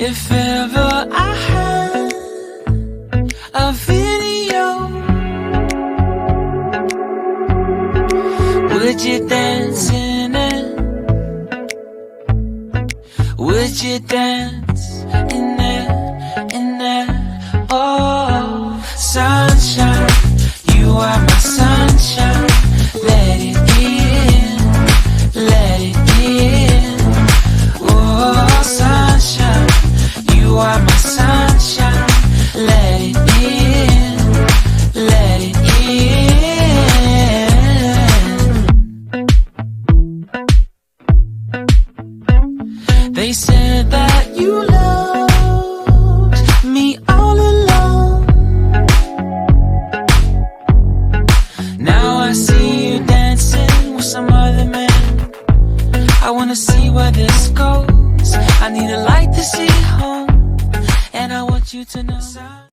If ever I had a video, would you dance in it? Would you dance in there, in there? Oh, sunshine, you are my sunshine. Let it in, let it in. Oh, sunshine, you are my sunshine. Let it in, let it in. They said that you loved me all along. Now I see you dancing with some other man. I wanna see where this goes. I need a light to see home, and I want you to know.